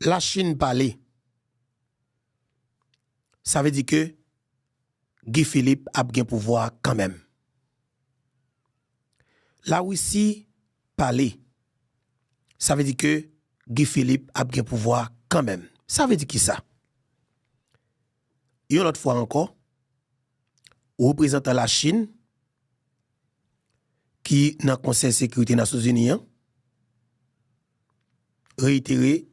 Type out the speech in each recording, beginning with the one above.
la Chine parle, ça veut dire que Guy Philippe a bien pouvoir quand même. La Russie parle, ça veut dire que Guy Philippe a bien pouvoir quand même. Ça veut dire qui ça? Une autre fois encore, représentant la Chine, qui dans le Conseil de sécurité des Nations Unies, réitéré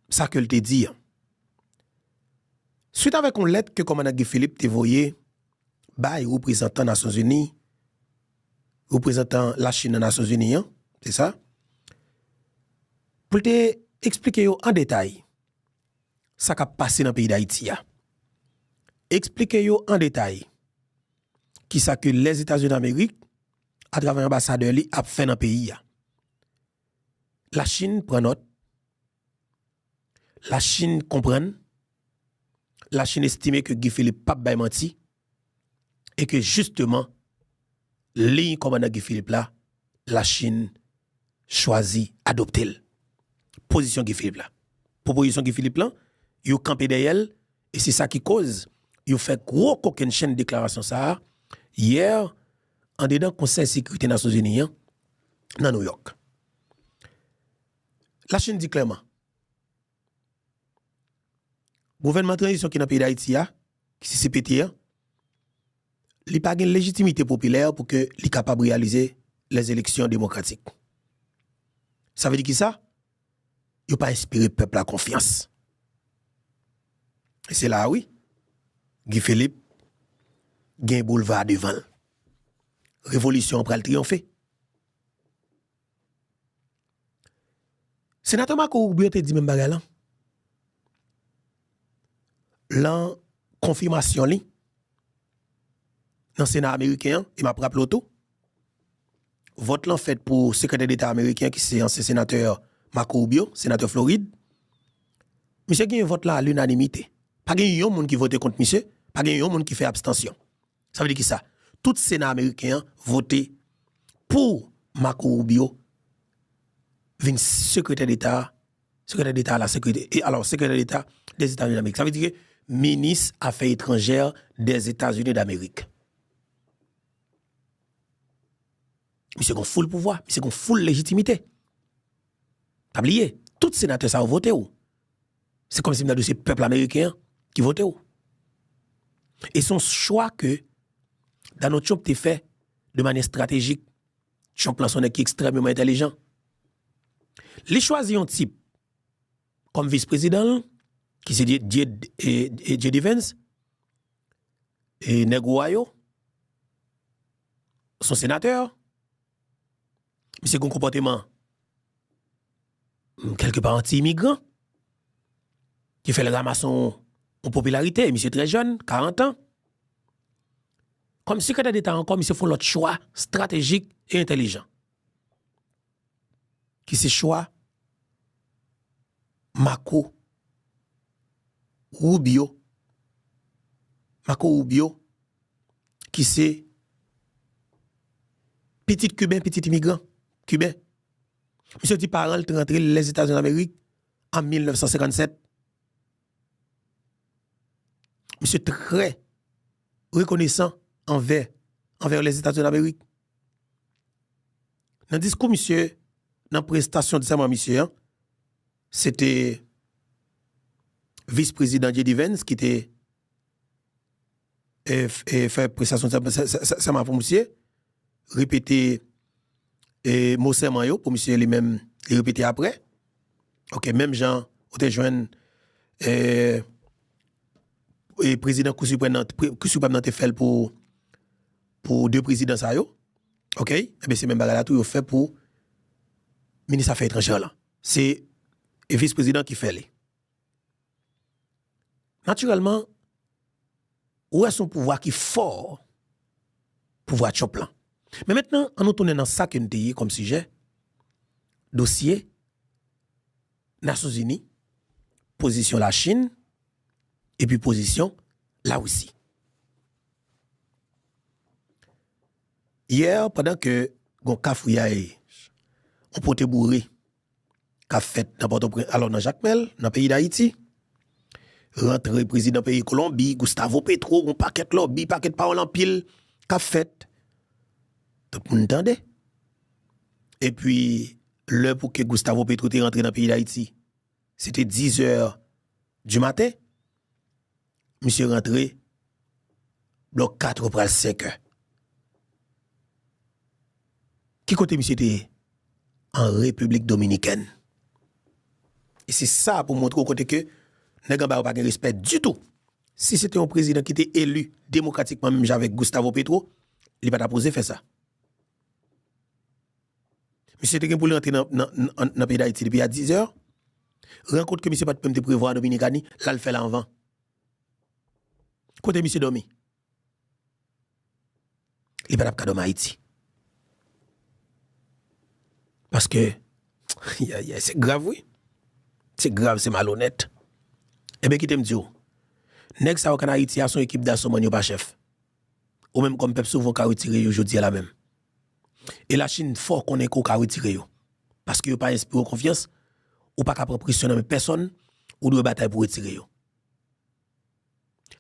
ça que le te dit. Suite avec une lettre que le commandant Guy Philippe te voyé, représentant les Nations Unies, représentant la Chine dans les Nations Unies, c'est ça? Pour te expliquer en détail ça qui a passé dans le pays d'Haïti. Expliquer en détail qui ça que les États-Unis d'Amérique, à travers l'ambassadeur, a fait dans le pays. La Chine prend note. La Chine comprend. La Chine estime que Guy Philippe pas bay menti et que justement, ligne commandant Guy Philippe là, la Chine choisit adopter position Guy Philippe là. Proposition Guy Philippe là, yo campé derrière et c'est ça qui cause yo fait gros coquin chaîne déclaration ça hier en dedans Conseil de sécurité des Nations Unies dans New York. La Chine dit clairement gouvernement transition qui dans le pays d'Haïti qui c'est CPT il pas une légitimité populaire pour que il capable de réaliser les élections démocratiques. Ça veut dire qui ça? Il pas inspiré peuple à confiance. Et c'est là oui. Guy Philippe gagne boulevard devant. Révolution pral triompher. Sénateur Marco Rubio te dit même bagarre là. L'en confirmation li dans le Sénat américain, il m'a rappelé l'auto. Vote l'en fait pour secrétaire d'État américain qui c'est ancien sénateur Marco Rubio, sénateur Floride. Monsieur gagne vote là à l'unanimité. Pas gagne yon moun qui vote contre monsieur, pas gagne yon moun qui fait abstention. Ça veut dire qui ça? Tout Sénat américain voté pour Marco Rubio vin secrétaire d'État à la sécurité et alors secrétaire d'État des États-Unis d'Amérique. Ça veut dire que ministre affaires étrangères des États-Unis d'Amérique. Monsieur gon full pouvoir, monsieur gon full légitimité. Pas oublier, tout sénateur ça a voté ou. C'est comme si nous avons peuple américain qui votait ou. Et son choix que dans notre job t'es fait de manière stratégique, champion son qui est extrêmement intelligent. Les choisi un type comme vice-président qui c'est J.D. Vance et Neguayo, son sénateur. C'est un comportement quelque part anti-immigrant qui fait le ramasson en popularité. Monsieur très jeune, 40 ans. Comme secrétaire d'État encore, monsieur font l'autre choix stratégique et intelligent. Qui c'est choix Marco Rubio. Marco Rubio, qui c'est petit cubain, petit immigrant cubain. Monsieur dit parent, il est rentré les États-Unis d'Amérique en 1957. Monsieur très reconnaissant envers les États-Unis d'Amérique. Dans le discours, monsieur, dans la prestation de serment, monsieur, c'était vice-président J.D. Vance qui était fait prestation de serment pour monsieur, répéter mot serment pour monsieur lui-même répéter après. OK, même Jean, on te joint et président Cour suprême te fait pour deux présidents ça yo. OK, et bien c'est même bagarre là tout fait pour ministre affaires étrangères là. C'est le vice-président qui fait les. Naturellement, où est son pouvoir qui est fort, pouvoir chop là. Mais maintenant, en nous tournant dans ça que nous avons comme sujet, dossier, Nations Unies, position la Chine, et puis position la Russie. Hier, pendant que gon cafouillage, on pote bourré, qu'a fait dans Port-au-Prince, alors dans Jacmel, dans le pays d'Haïti. Rentré président pays Colombie, Gustavo Petro, un paquet lobby, paquet parole en pile, qu'a fait. Tout le monde entendait. Et puis, l'heure pour que Gustavo Petro est rentré dans le pays d'Haïti, c'était 10 heures du matin. Monsieur rentré, bloc 4 pour 5 heures. Qui côté monsieur était? En République Dominicaine. Et c'est ça pour montrer au côté que n'a pas de respect du tout. Si c'était un président qui était élu démocratiquement, même avec Gustavo Petro, il n'a pas posé faire ça. Monsieur était pour rentrer dans le pays d'Haïti depuis à 10 heures. Rencontre que monsieur pas de prévoir à Dominicani, là le fait l'avant. Côté monsieur dormi. Il n'a pas de Haïti. Parce que c'est grave, oui. C'est grave, c'est malhonnête. Eh bien, qui t'aime dire, nèg ça au Haïti a son équipe d'assaut pas chef. Ou même comme peuple souvent qu'a retiré aujourd'hui la même. Et la Chine fort connaît qu'on qu'a retiré parce que yo pas inspiré confiance ou pas capable pressionner personne ou doit bataille pour retirer yo.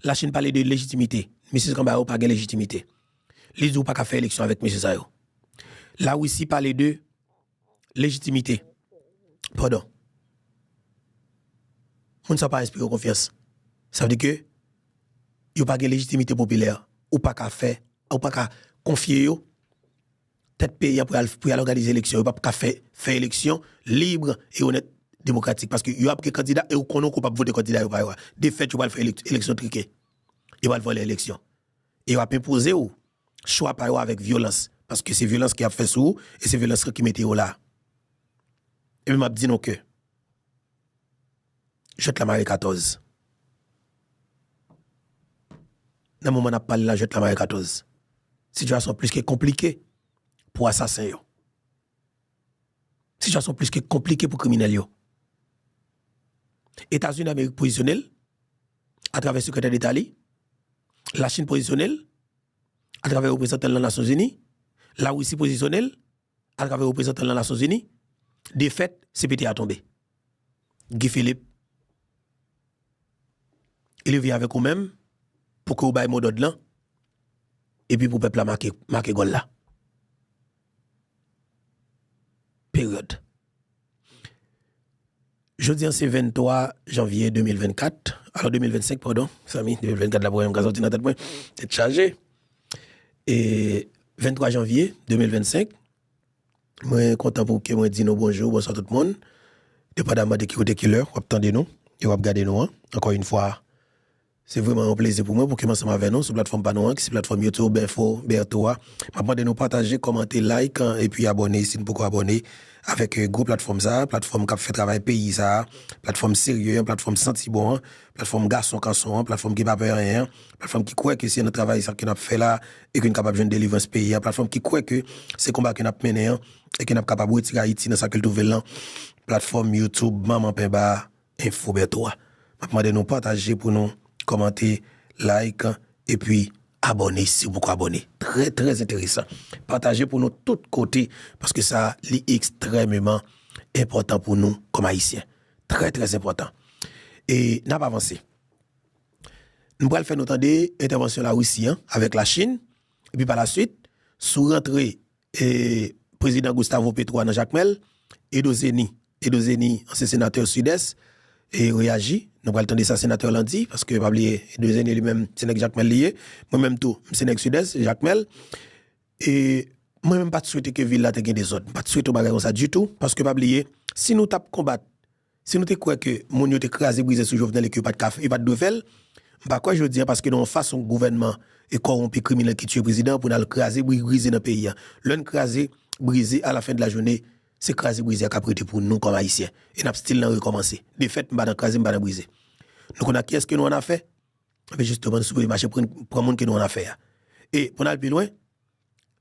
La Chine parle de légitimité, monsieur Kamba pas de légitimité. Les ou pas faire élection avec monsieur Sayo. La Russie parle de légitimité. Pardon. On ne s'est pas inspiré confiance. Ça veut dire que il n'y a pas de légitimité populaire ou pas qu'à faire ou pas qu'à confier yo tête pays pour aller organiser l'élection, il pas qu'à faire élection libre et honnête démocratique parce que il y a des candidats et on connaît qu'on pas voter candidat pas de fait tu vas faire élection truquée. Il va voler l'élection. Et va imposer ou choix par avec violence parce que c'est violence qui a fait sous et c'est violence qui mettait là. Et m'a dit non que jette la marée 14. Dans le moment où on a parlé là, jette la marée 14. Situation plus que compliquée pour assassins. Situation plus que compliquée pour criminels. États-Unis d'Amérique positionnel à travers le secrétaire d'État, la Chine positionnelle à travers le représentant des Nations Unies, la Russie positionnelle à travers le représentant des Nations Unies. De fait, CPT a tombé. Guy Philippe, il vient avec vous-même pour que vous baillez mot d'ordre là et puis pour le peuple marquer gol là. Période. Jeudi, c'est 23 janvier 2024. Alors 2025, pardon. Samy, 2024, la première gaz ordinateur, c'est chargé. Et 23 janvier 2025, moi, suis content pour que moi dise nous bonjour, bonsoir tout le monde. Dépendamment de qui côté qui l'heure, vous attendez nous et vous regardez nous. Encore une fois, c'est vraiment un plaisir pour moi pour que ensemble avec nous sur la plateforme Panoa, qui est la plateforme YouTube, Info, Bertoa. Maintenant, de nous partager, commenter, like et puis abonner si nous pouvons abonner avec groupe plateforme ça, plateforme qui fait travail pays ça, plateforme sérieux, plateforme senti bon, plateforme garçon canson, plateforme qui pas peur rien, plateforme qui croit que c'est notre travail ça qu'on a fait là et qu'on est capable de délivrer ce pays, plateforme qui croit que c'est combat qu'on a mené et qu'on est capable de retirer Haïti dans sa culture là, plateforme YouTube Maman Pemba Info Bertoa. Maintenant, de nous partager pour nous commenter, like et puis abonner si vous abonner. Très très intéressant. Partagez pour nous de tous côtés parce que ça est extrêmement important pour nous comme haïtiens. Très très important. Et n'a pas avancé. Nous allons faire notre intervention la Russie avec la Chine et puis par la suite sous rentrée président Gustavo Petro dans Jacmel et Dozeni, ancien sénateur sud-est et réagit. Nous allons attendre ça sénateur lundi parce que pas oublier Dozeni lui-même Sénèque Jacmel lié, moi-même tout Sénèque sud-est Jacmel et moi-même pas de souhaiter que ville là te gagne des autres, pas de souhaiter bagarre ça du tout parce que pas oublier si nous tape combattre, si nous te croit que mon yo te crasé brisé sous Jovenel et que pas de café et pas de Dovel, pas quoi je dis parce que nous façon gouvernement et corrompu criminel qui tue président pour nous craser briser dans pays. L'un crasé brisé à la fin de la journée, c'est crasé brisé à prêter pour nous comme haïtiens et n'a style n'a recommencer. De fait, m'pa dans craser, m'pa dans briser. Nous connait qu'est-ce que nous on a fait? Mais justement sur le marché pour monde que nous on a fait. Et pour aller plus loin,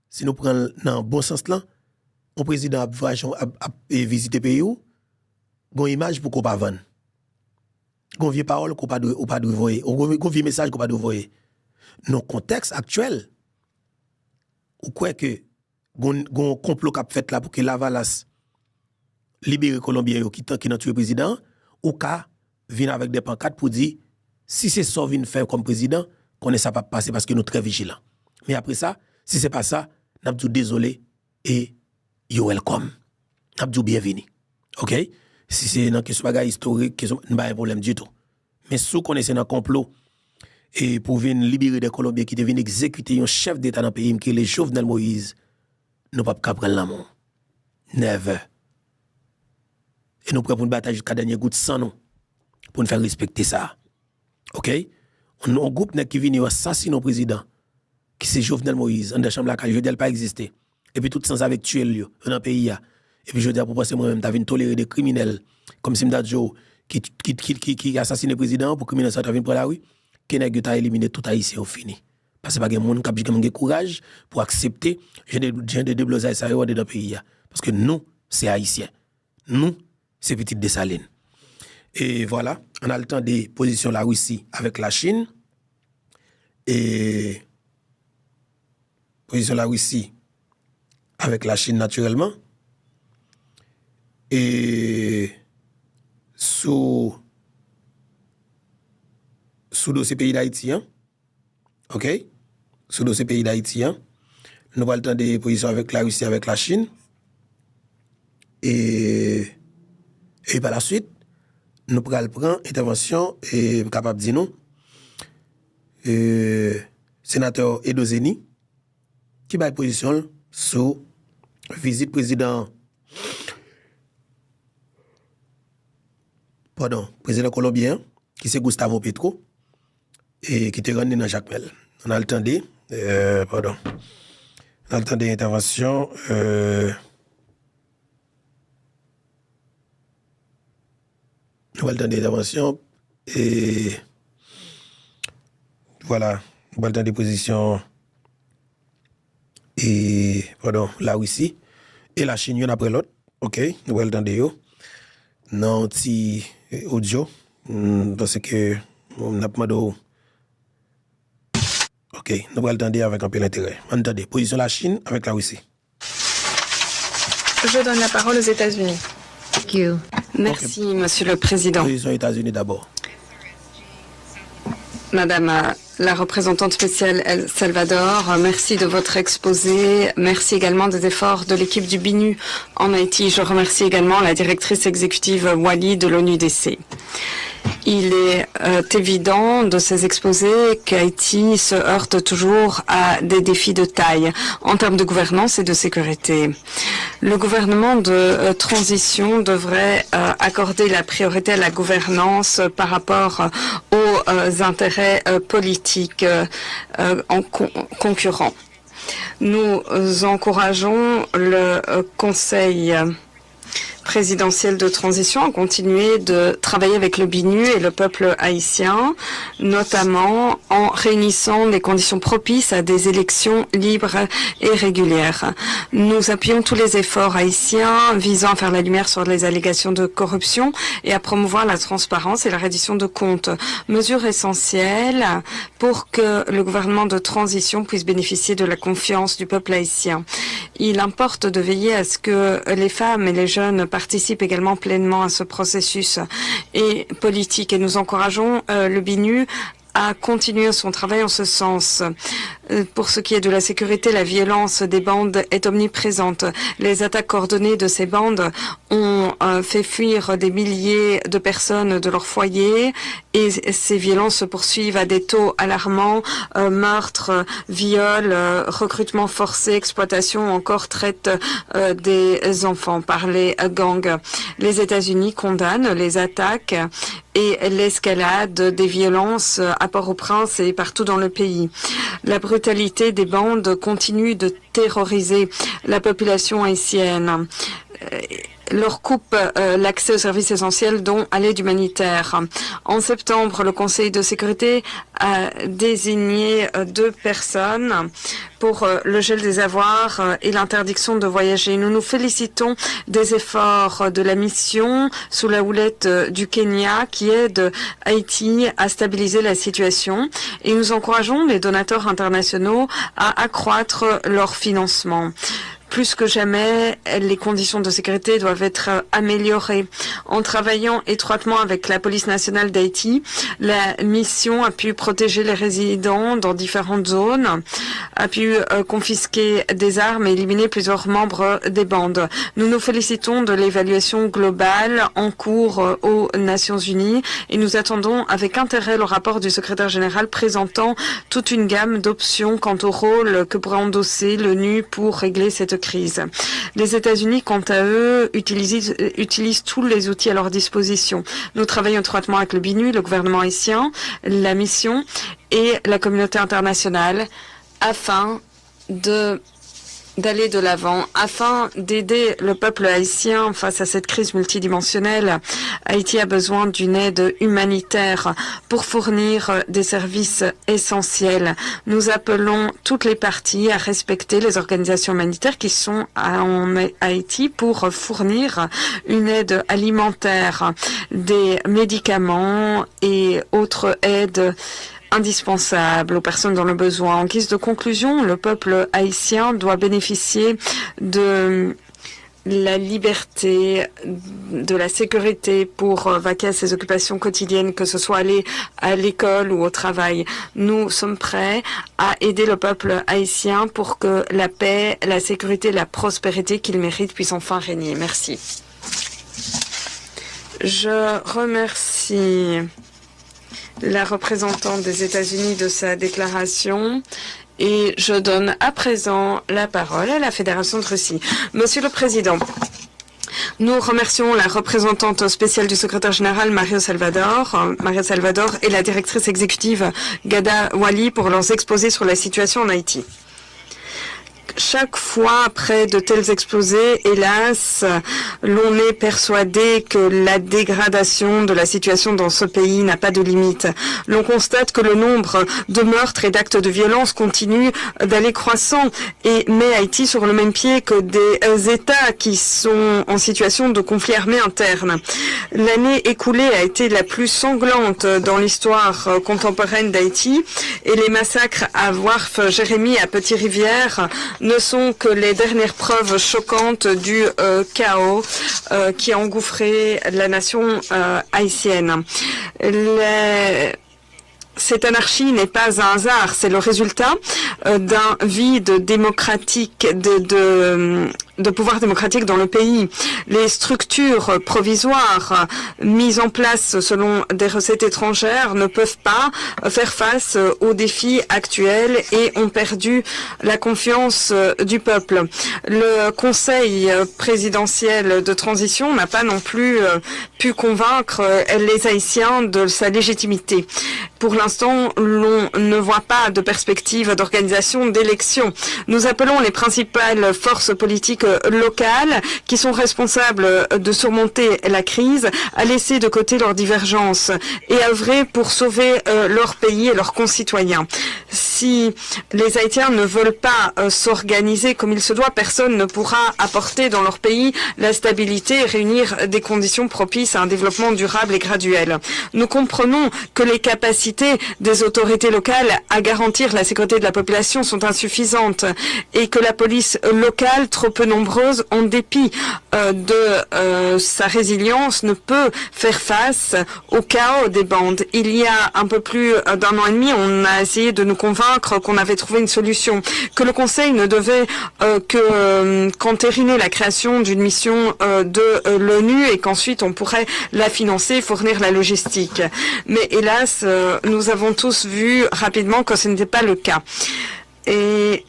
si nous prenons dans bon sens là, un président a visiter pays où gon image pour qu'on pas vendre. Gon vieux parole qu'on pas de voyer, gon vieux message qu'on pas de voyer. Dans contexte actuel, ou quoi que gon complot qu'a fait là pour que Lavalas libérer Colombien qui n'a tué le président, ou qu'à venir avec des pancartes pour dire, si c'est ça vient faire comme président, qu'on ne ça pas passer parce que nous sommes très vigilants. Mais après ça, si c'est pas ça, nous avons désolé et you welcome. Nous avons bienvenue. OK? Si c'est une question historique, nous n'avons pas de problème du tout. Mais si vous connaissez un complot et pour venir libérer des Colombiens qui deviennent exécuter un chef d'État dans le pays, qui est le Jovenel Moïse, nous ne pouvons pas prendre l'amour. Never. Et nous prenons une bataille jusqu'à dernier goutte sans nous pour nous faire respecter ça. OK? On a un groupe qui vient assassiner le président, qui c'est Jovenel Moïse, en de chambre la caille, je dis pas exister. Et puis tout sans avec tuer le dans le pays. Et puis je dis pour passer moi-même, tu as tolérer des criminels, comme Simda Joe, qui assassine le président pour criminel ça, tu as pour la rue, qui n'a pas éliminé tout haïtien au fini. Parce que pas de monde qui a courage pour accepter, j'ai des déblosés ça dans le pays. Parce que nous, c'est haïtien. Nous, c'est Petite Dessalines. Et voilà, on a le temps des positions de la Russie avec la Chine. Et position de la Russie avec la Chine naturellement. Et sous dossier pays d'Haïti, hein? OK? Sous dossier pays d'Haïti, hein? Nous avons le temps des positions avec la Russie avec la Chine. Et par la suite, nous prenons prendre intervention et capable de dire nous. Sénateur Edozeni, qui va position sur visite président colombien, qui c'est Gustavo Petro, et qui était rendu dans Jacques Mel. On a le temps de, on a le temps d'intervention. On a le temps d'intervention et voilà, on a le temps de position et la Russie et la Chine, y'en après l'autre. OK, on a le temps de yo. Non, petit audio, parce que on a pas de. OK, nous allons attendre avec un peu d'intérêt. Entendez, position de la Chine avec la Russie. Je donne la parole aux États-Unis. Thank you. Merci, Monsieur le Président. Position États-Unis d'abord. Madame la représentante spéciale El Salvador, merci de votre exposé. Merci également des efforts de l'équipe du BINU en Haïti. Je remercie également la directrice exécutive Wally de l'ONUDC. Il est évident de ces exposés qu'Haïti se heurte toujours à des défis de taille en termes de gouvernance et de sécurité. Le gouvernement de transition devrait accorder la priorité à la gouvernance par rapport aux intérêts politiques concurrents. Nous encourageons le Conseil présidentielle de transition a continué de travailler avec le BINU et le peuple haïtien, notamment en réunissant des conditions propices à des élections libres et régulières. Nous appuyons tous les efforts haïtiens visant à faire la lumière sur les allégations de corruption et à promouvoir la transparence et la reddition de comptes, mesures essentielles pour que le gouvernement de transition puisse bénéficier de la confiance du peuple haïtien. Il importe de veiller à ce que les femmes et les jeunes participent également pleinement à ce processus et politique. Et nous encourageons le BINU à continuer son travail en ce sens. Pour ce qui est de la sécurité, la violence des bandes est omniprésente. Les attaques coordonnées de ces bandes ont fait fuir des milliers de personnes de leur foyer et ces violences se poursuivent à des taux alarmants. Meurtres, viols, recrutement forcé, exploitation, encore traite des enfants par les gangs. Les États-Unis condamnent les attaques et l'escalade des violences à Port-au-Prince et partout dans le pays. La brutalité des bandes continue de terroriser la population haïtienne. Leur coupe l'accès aux services essentiels, dont à l'aide humanitaire. En septembre, le Conseil de sécurité a désigné 2 personnes pour le gel des avoirs et l'interdiction de voyager. Nous nous félicitons des efforts de la mission sous la houlette du Kenya qui aide Haïti à stabiliser la situation et nous encourageons les donateurs internationaux à accroître leur financement. Plus que jamais, les conditions de sécurité doivent être améliorées. En travaillant étroitement avec la police nationale d'Haïti, la mission a pu protéger les résidents dans différentes zones, a pu confisquer des armes et éliminer plusieurs membres des bandes. Nous nous félicitons de l'évaluation globale en cours aux Nations Unies et nous attendons avec intérêt le rapport du secrétaire général présentant toute une gamme d'options quant au rôle que pourrait endosser l'ONU pour régler cette crise. Les États-Unis, quant à eux, utilisent tous les outils à leur disposition. Nous travaillons étroitement avec le BINU, le gouvernement haïtien, la mission et la communauté internationale afin d'aller de l'avant, afin d'aider le peuple haïtien face à cette crise multidimensionnelle. Haïti a besoin d'une aide humanitaire pour fournir des services essentiels. Nous appelons toutes les parties à respecter les organisations humanitaires qui sont en Haïti pour fournir une aide alimentaire, des médicaments et autres aides indispensable aux personnes dans le besoin. En guise de conclusion, le peuple haïtien doit bénéficier de la liberté, de la sécurité pour vaquer à ses occupations quotidiennes, que ce soit aller à l'école ou au travail. Nous sommes prêts à aider le peuple haïtien pour que la paix, la sécurité, la prospérité qu'il mérite puissent enfin régner. Merci. Je remercie la représentante des États-Unis de sa déclaration et je donne à présent la parole à la Fédération de Russie. Monsieur le Président, nous remercions la représentante spéciale du secrétaire général Mario Salvador et la directrice exécutive Ghada Wali pour leurs exposés sur la situation en Haïti. Chaque fois après de tels exposés, hélas, l'on est persuadé que la dégradation de la situation dans ce pays n'a pas de limite. L'on constate que le nombre de meurtres et d'actes de violence continue d'aller croissant et met Haïti sur le même pied que des États qui sont en situation de conflit armé interne. L'année écoulée a été la plus sanglante dans l'histoire contemporaine d'Haïti et les massacres à Wharf, Jérémie, à Petit-Rivière ne sont que les dernières preuves choquantes du chaos qui a engouffré la nation haïtienne. Cette anarchie n'est pas un hasard, c'est le résultat d'un vide démocratique, de pouvoir démocratique dans le pays. Les structures provisoires mises en place selon des recettes étrangères ne peuvent pas faire face aux défis actuels et ont perdu la confiance du peuple. Le Conseil présidentiel de transition n'a pas non plus pu convaincre les Haïtiens de sa légitimité. Pour l'instant, l'on ne voit pas de perspective d'organisation d'élections. Nous appelons les principales forces politiques locales qui sont responsables de surmonter la crise à laisser de côté leurs divergences et œuvrer pour sauver leur pays et leurs concitoyens. Si les Haïtiens ne veulent pas s'organiser comme il se doit, personne ne pourra apporter dans leur pays la stabilité et réunir des conditions propices à un développement durable et graduel. Nous comprenons que les capacités des autorités locales à garantir la sécurité de la population sont insuffisantes et que la police locale, trop peu nombreuse, en dépit de sa résilience, ne peut faire face au chaos des bandes. Il y a un peu plus d'un an et demi, on a essayé de nous convaincre qu'on avait trouvé une solution, que le Conseil ne devait qu'entériner la création d'une mission de l'ONU et qu'ensuite on pourrait la financer, fournir la logistique. Mais hélas, nous avons tous vu rapidement que ce n'était pas le cas. Et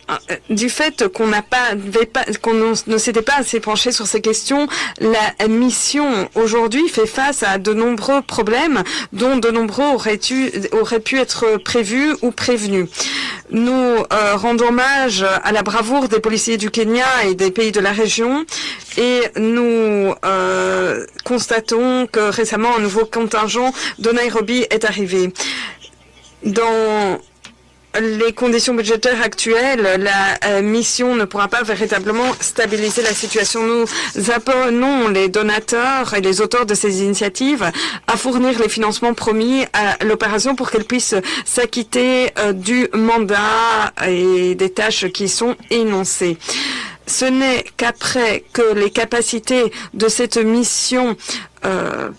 du fait qu'on ne s'était pas assez penché sur ces questions, la mission aujourd'hui fait face à de nombreux problèmes dont de nombreux auraient pu être prévus ou prévenus. Nous rendons hommage à la bravoure des policiers du Kenya et des pays de la région et nous constatons que récemment un nouveau contingent de Nairobi est arrivé. Dans les conditions budgétaires actuelles, la mission ne pourra pas véritablement stabiliser la situation. Nous appelons les donateurs et les auteurs de ces initiatives à fournir les financements promis à l'opération pour qu'elle puisse s'acquitter du mandat et des tâches qui sont énoncées. ce n'est qu'après que les capacités de cette mission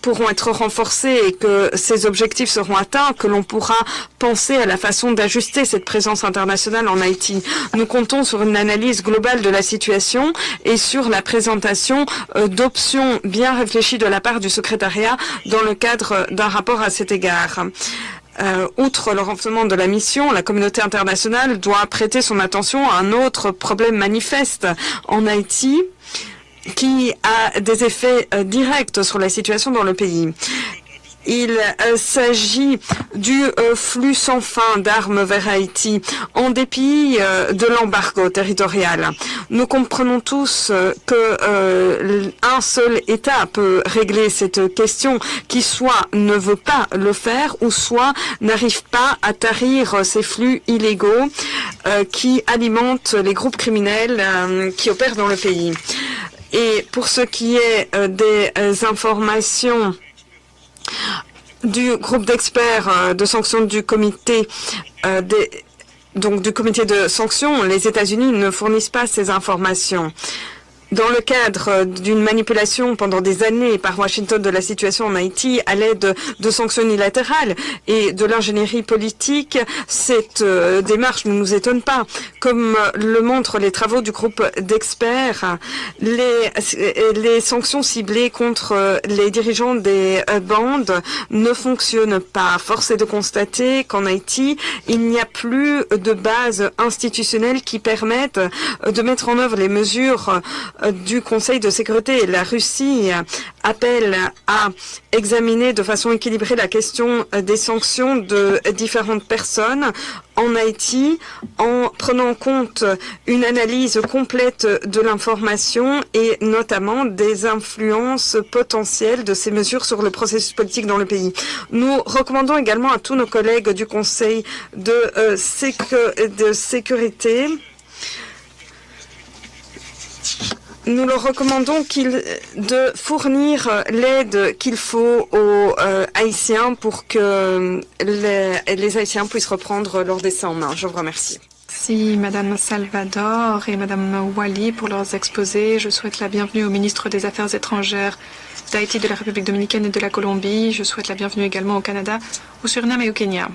pourront être renforcées et que ces objectifs seront atteints, que l'on pourra penser à la façon d'ajuster cette présence internationale en Haïti. Nous comptons sur une analyse globale de la situation et sur la présentation d'options bien réfléchies de la part du secrétariat dans le cadre d'un rapport à cet égard. Outre le renforcement de la mission, la communauté internationale doit prêter son attention à un autre problème manifeste en Haïti qui a des effets directs sur la situation dans le pays. Il s'agit du flux sans fin d'armes vers Haïti, en dépit de l'embargo territorial. Nous comprenons tous que un seul État peut régler cette question, qui soit ne veut pas le faire, ou soit n'arrive pas à tarir ces flux illégaux qui alimentent les groupes criminels qui opèrent dans le pays. Et pour ce qui est des informations du groupe d'experts de sanctions du comité du comité de sanctions, les États-Unis ne fournissent pas ces informations. Dans le cadre d'une manipulation pendant des années par Washington de la situation en Haïti à l'aide de sanctions unilatérales et de l'ingénierie politique, cette démarche ne nous étonne pas. Comme le montrent les travaux du groupe d'experts, les sanctions ciblées contre les dirigeants des bandes ne fonctionnent pas. Force est de constater qu'en Haïti, il n'y a plus de base institutionnelle qui permettent de mettre en œuvre les mesures du Conseil de sécurité. La Russie appelle à examiner de façon équilibrée la question des sanctions de différentes personnes en Haïti en prenant en compte une analyse complète de l'information et notamment des influences potentielles de ces mesures sur le processus politique dans le pays. Nous recommandons également à tous nos collègues du Conseil de sécurité. Nous leur recommandons de fournir l'aide qu'il faut aux Haïtiens pour que les Haïtiens puissent reprendre leur destin en main. Je vous remercie. Merci Madame Salvador et Madame Wali pour leurs exposés. Je souhaite la bienvenue au ministre des Affaires étrangères d'Haïti, de la République dominicaine et de la Colombie. Je souhaite la bienvenue également au Canada, au Suriname et au Kenya.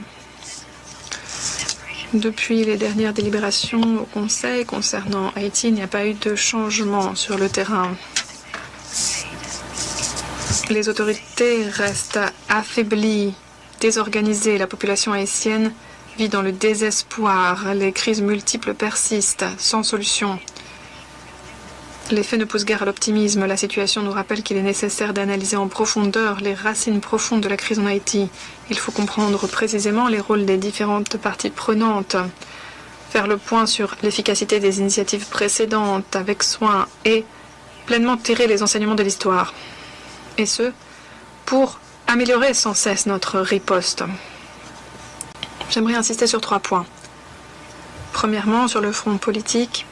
Depuis les dernières délibérations au Conseil concernant Haïti, il n'y a pas eu de changement sur le terrain. Les autorités restent affaiblies, désorganisées. La population haïtienne vit dans le désespoir. Les crises multiples persistent, sans solution. Les faits ne poussent guère à l'optimisme. La situation nous rappelle qu'il est nécessaire d'analyser en profondeur les racines profondes de la crise en Haïti. Il faut comprendre précisément les rôles des différentes parties prenantes, faire le point sur l'efficacité des initiatives précédentes avec soin et pleinement tirer les enseignements de l'histoire. Et ce, pour améliorer sans cesse notre riposte. J'aimerais insister sur 3 points. Premièrement, sur le front politique,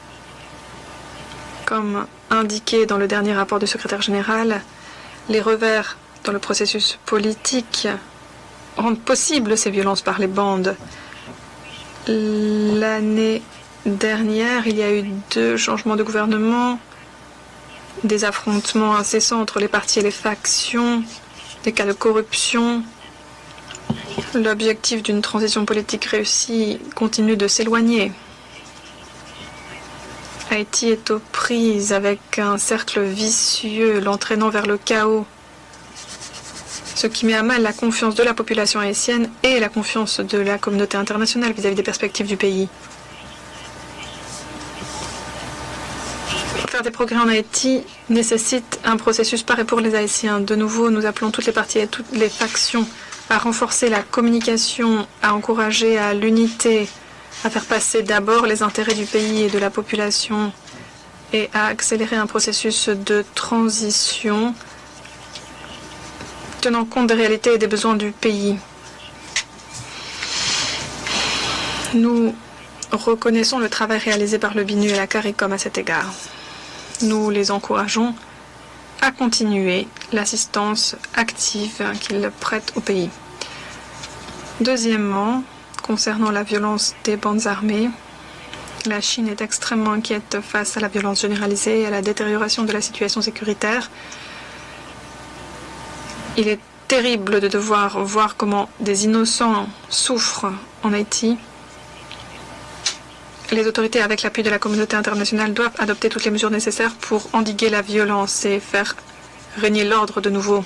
comme indiqué dans le dernier rapport du secrétaire général, les revers dans le processus politique rendent possibles ces violences par les bandes. L'année dernière, il y a eu 2 changements de gouvernement, des affrontements incessants entre les partis et les factions, des cas de corruption. L'objectif d'une transition politique réussie continue de s'éloigner. Haïti est aux prises avec un cercle vicieux l'entraînant vers le chaos, ce qui met à mal la confiance de la population haïtienne et la confiance de la communauté internationale vis-à-vis des perspectives du pays. Faire des progrès en Haïti nécessite un processus pareil pour les Haïtiens. De nouveau, nous appelons toutes les parties et toutes les factions à renforcer la communication, à encourager à l'unité, à faire passer d'abord les intérêts du pays et de la population et à accélérer un processus de transition tenant compte des réalités et des besoins du pays. Nous reconnaissons le travail réalisé par le BINU et la CARICOM à cet égard. Nous les encourageons à continuer l'assistance active qu'ils prêtent au pays. Deuxièmement, concernant la violence des bandes armées, La Chine est extrêmement inquiète face à la violence généralisée et à la détérioration de la situation sécuritaire. Il est terrible de devoir voir comment des innocents souffrent en Haïti. Les autorités, avec l'appui de la communauté internationale, doivent adopter toutes les mesures nécessaires pour endiguer la violence et faire régner l'ordre de nouveau.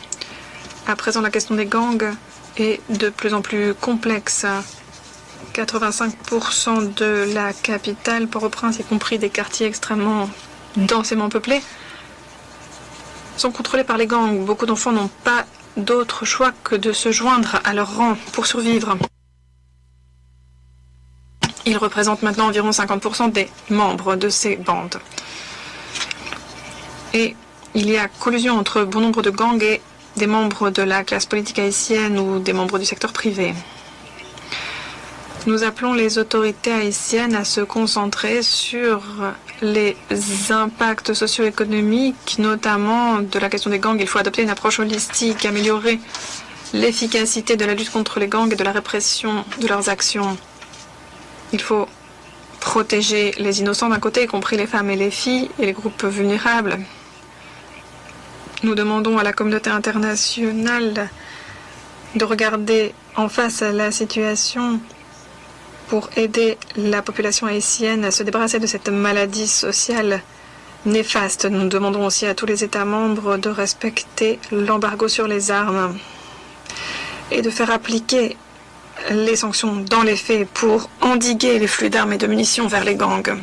À présent, la question des gangs est de plus en plus complexe. 85% de la capitale, Port-au-Prince, y compris des quartiers extrêmement densément peuplés, sont contrôlés par les gangs. Beaucoup d'enfants n'ont pas d'autre choix que de se joindre à leur rang pour survivre. Ils représentent maintenant environ 50% des membres de ces bandes. Et il y a collusion entre bon nombre de gangs et des membres de la classe politique haïtienne ou des membres du secteur privé. Nous appelons les autorités haïtiennes à se concentrer sur les impacts socio-économiques, notamment de la question des gangs. Il faut adopter une approche holistique, améliorer l'efficacité de la lutte contre les gangs et de la répression de leurs actions. Il faut protéger les innocents d'un côté, y compris les femmes et les filles et les groupes vulnérables. Nous demandons à la communauté internationale de regarder en face à la situation pour aider la population haïtienne à se débarrasser de cette maladie sociale néfaste. Nous demandons aussi à tous les États membres de respecter l'embargo sur les armes et de faire appliquer les sanctions dans les faits pour endiguer les flux d'armes et de munitions vers les gangs.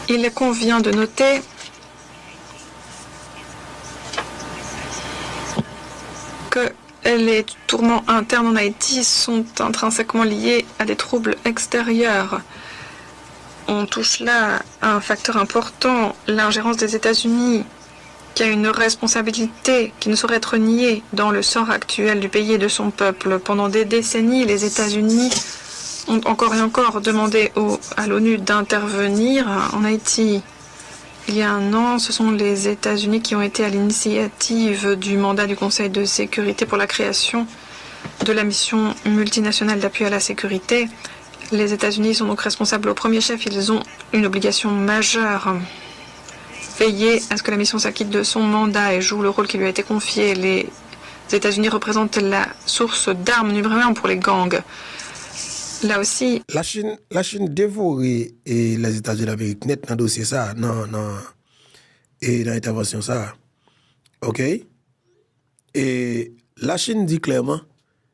Il convient de noter que les tourments internes en Haïti sont intrinsèquement liés à des troubles extérieurs. On touche là à un facteur important, l'ingérence des États-Unis, qui a une responsabilité qui ne saurait être niée dans le sort actuel du pays et de son peuple. Pendant des décennies, les États-Unis ont encore et encore demandé à l'ONU d'intervenir en Haïti. Il y a un an, ce sont les États-Unis qui ont été à l'initiative du mandat du Conseil de sécurité pour la création de la mission multinationale d'appui à la sécurité. Les États-Unis sont donc responsables au premier chef. Ils ont une obligation majeure. Veiller à ce que la mission s'acquitte de son mandat et joue le rôle qui lui a été confié. Les États-Unis représentent la source d'armes numéro 1 pour les gangs. Là aussi, la Chine dévoré et les États-Unis d'Amérique net dans le dossier ça, non, et dans l'intervention ça. OK? Et la Chine dit clairement,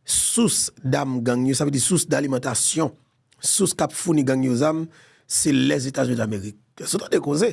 source d'armes gang, ça veut dire source d'alimentation, source cap fourni gang aux armes, c'est les États-Unis d'Amérique. C'est ça des causes.